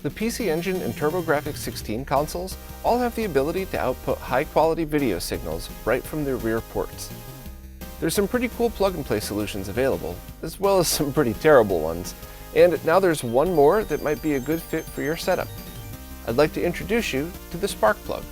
The PC Engine and TurboGrafx-16 consoles all have the ability to output high-quality video signals right from their rear ports. There's some pretty cool plug-and-play solutions available, as well as some pretty terrible ones, and now there's one more that might be a good fit for your setup. I'd like to introduce you to the Spark Plug.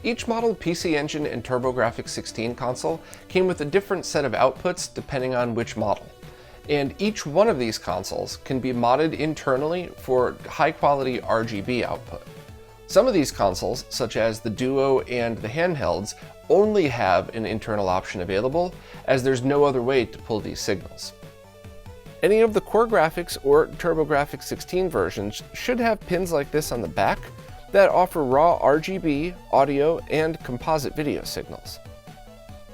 Each model PC Engine and TurboGrafx-16 console came with a different set of outputs depending on which model. And each one of these consoles can be modded internally for high-quality RGB output. Some of these consoles, such as the Duo and the handhelds, only have an internal option available, as there's no other way to pull these signals. Any of the Core Graphics or TurboGrafx-16 versions should have pins like this on the back that offer raw RGB, audio, and composite video signals.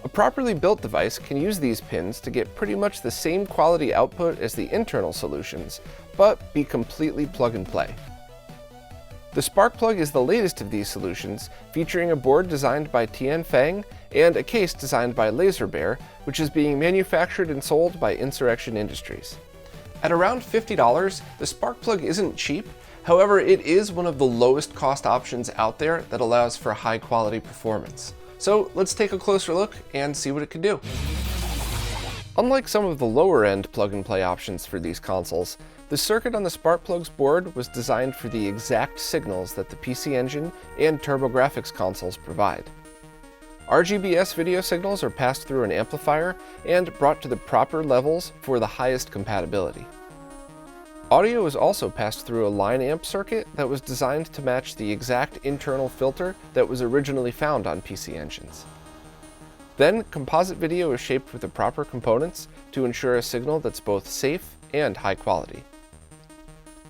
A properly built device can use these pins to get pretty much the same quality output as the internal solutions, but be completely plug and play. The Spark Plug is the latest of these solutions, featuring a board designed by Tianfeng and a case designed by LaserBear, which is being manufactured and sold by Insurrection Industries. At around $50, the Spark Plug isn't cheap. However, it is one of the lowest cost options out there that allows for high quality performance. So let's take a closer look and see what it can do. Unlike some of the lower end plug and play options for these consoles, the circuit on the Spark Plug's board was designed for the exact signals that the PC Engine and TurboGrafx consoles provide. RGBS video signals are passed through an amplifier and brought to the proper levels for the highest compatibility. Audio is also passed through a line amp circuit that was designed to match the exact internal filter that was originally found on PC engines. Then, composite video is shaped with the proper components to ensure a signal that's both safe and high quality.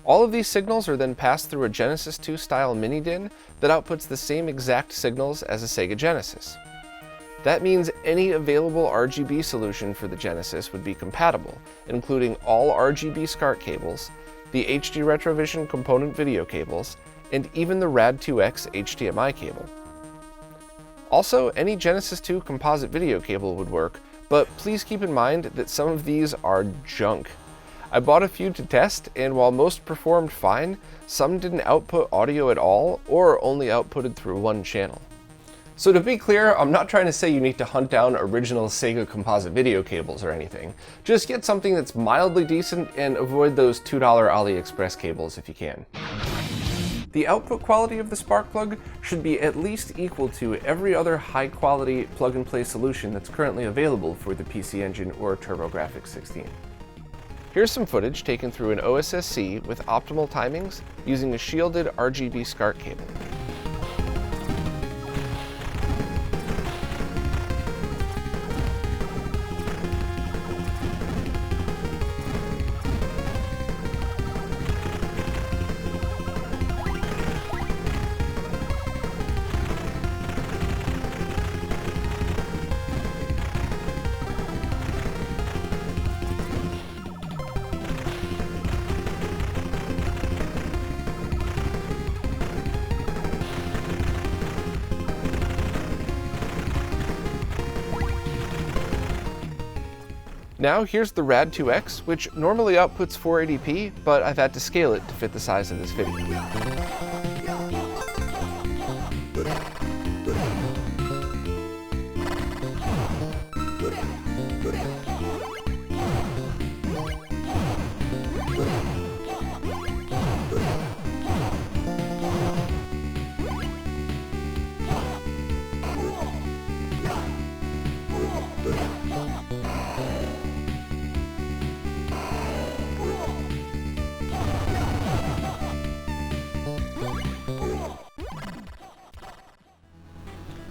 All of these signals are then passed through a Genesis 2 style MiniDIN that outputs the same exact signals as a Sega Genesis. That means any available RGB solution for the Genesis would be compatible, including all RGB SCART cables, the HD Retrovision component video cables, and even the Rad2X HDMI cable. Also, any Genesis 2 composite video cable would work, but please keep in mind that some of these are junk. I bought a few to test, and while most performed fine, some didn't output audio at all, or only outputted through one channel. So to be clear, I'm not trying to say you need to hunt down original Sega composite video cables or anything. Just get something that's mildly decent and avoid those $2 AliExpress cables if you can. The output quality of the Spark Plug should be at least equal to every other high-quality plug-and-play solution that's currently available for the PC Engine or TurboGrafx-16. Here's some footage taken through an OSSC with optimal timings using a shielded RGB SCART cable. Now here's the Rad2X, which normally outputs 480p, but I've had to scale it to fit the size of this video.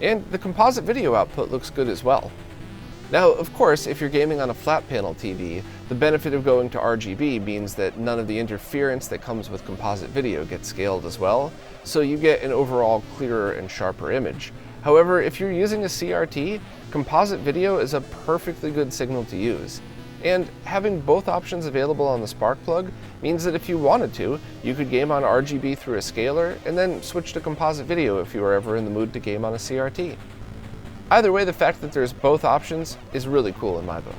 And the composite video output looks good as well. Now, of course, if you're gaming on a flat panel TV, the benefit of going to RGB means that none of the interference that comes with composite video gets scaled as well, so you get an overall clearer and sharper image. However, if you're using a CRT, composite video is a perfectly good signal to use. And having both options available on the spark plug means that if you wanted to, you could game on RGB through a scaler and then switch to composite video if you were ever in the mood to game on a CRT. Either way, the fact that there's both options is really cool in my book.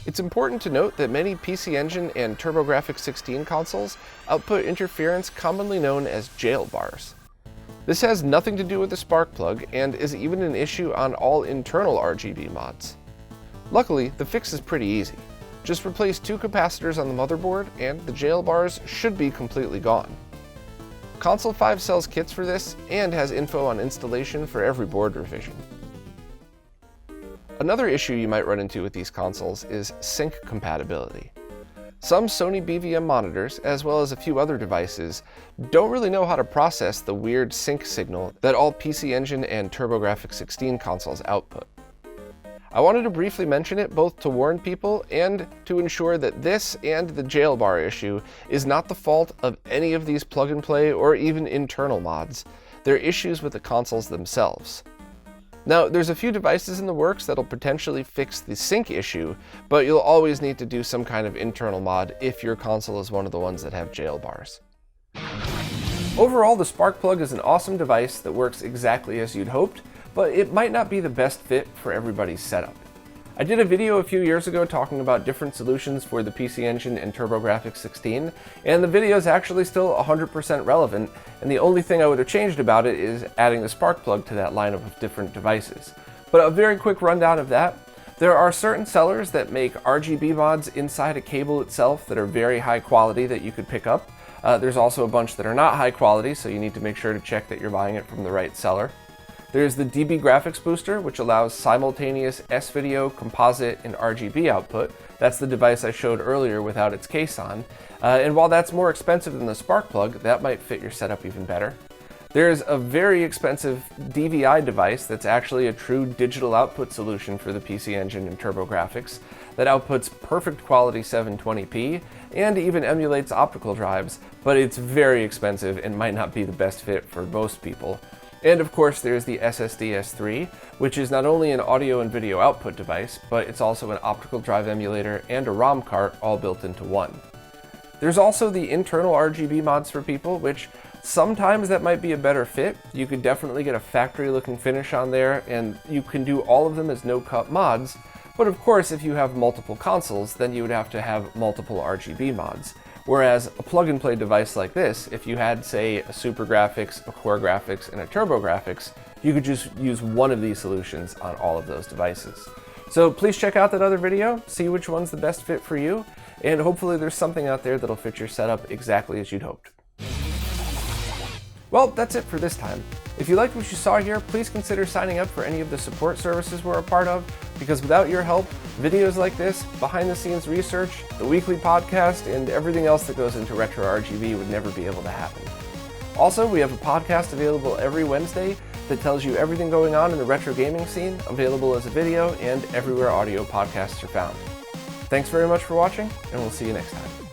It's important to note that many PC Engine and TurboGrafx-16 consoles output interference commonly known as jailbars. This has nothing to do with the spark plug and is even an issue on all internal RGB mods. Luckily, the fix is pretty easy. Just replace 2 capacitors on the motherboard and the jailbars should be completely gone. Console 5 sells kits for this and has info on installation for every board revision. Another issue you might run into with these consoles is sync compatibility. Some Sony BVM monitors, as well as a few other devices, don't really know how to process the weird sync signal that all PC Engine and TurboGrafx-16 consoles output. I wanted to briefly mention it both to warn people and to ensure that this and the jailbar issue is not the fault of any of these plug-and-play or even internal mods. They're issues with the consoles themselves. Now, there's a few devices in the works that'll potentially fix the sync issue, but you'll always need to do some kind of internal mod if your console is one of the ones that have jailbars. Overall, the spark plug is an awesome device that works exactly as you'd hoped, but it might not be the best fit for everybody's setup. I did a video a few years ago talking about different solutions for the PC Engine and TurboGrafx-16, and the video is actually still 100% relevant, and the only thing I would have changed about it is adding the spark plug to that lineup of different devices. But a very quick rundown of that. There are certain sellers that make RGB mods inside a cable itself that are very high quality that you could pick up. There's also a bunch that are not high quality, so you need to make sure to check that you're buying it from the right seller. There's the DB Graphics Booster, which allows simultaneous S-Video, composite, and RGB output. That's the device I showed earlier without its case on. And while that's more expensive than the spark plug, that might fit your setup even better. There's a very expensive DVI device that's actually a true digital output solution for the PC Engine and TurboGrafx that outputs perfect quality 720p and even emulates optical drives, but it's very expensive and might not be the best fit for most people. And of course there's the SSD S3, which is not only an audio and video output device, but it's also an optical drive emulator and a ROM cart all built into one. There's also the internal RGB mods for people, which sometimes that might be a better fit. You could definitely get a factory looking finish on there, and you can do all of them as no-cut mods, but of course if you have multiple consoles, then you would have to have multiple RGB mods. Whereas a plug-and-play device like this, if you had, say, a SuperGrafx, a CoreGrafx, and a TurboGrafx, you could just use one of these solutions on all of those devices. So please check out that other video, see which one's the best fit for you, and hopefully there's something out there that'll fit your setup exactly as you'd hoped. Well, that's it for this time. If you liked what you saw here, please consider signing up for any of the support services we're a part of, because without your help, videos like this, behind-the-scenes research, the weekly podcast, and everything else that goes into RetroRGB would never be able to happen. Also, we have a podcast available every Wednesday that tells you everything going on in the retro gaming scene, available as a video and everywhere audio podcasts are found. Thanks very much for watching, and we'll see you next time.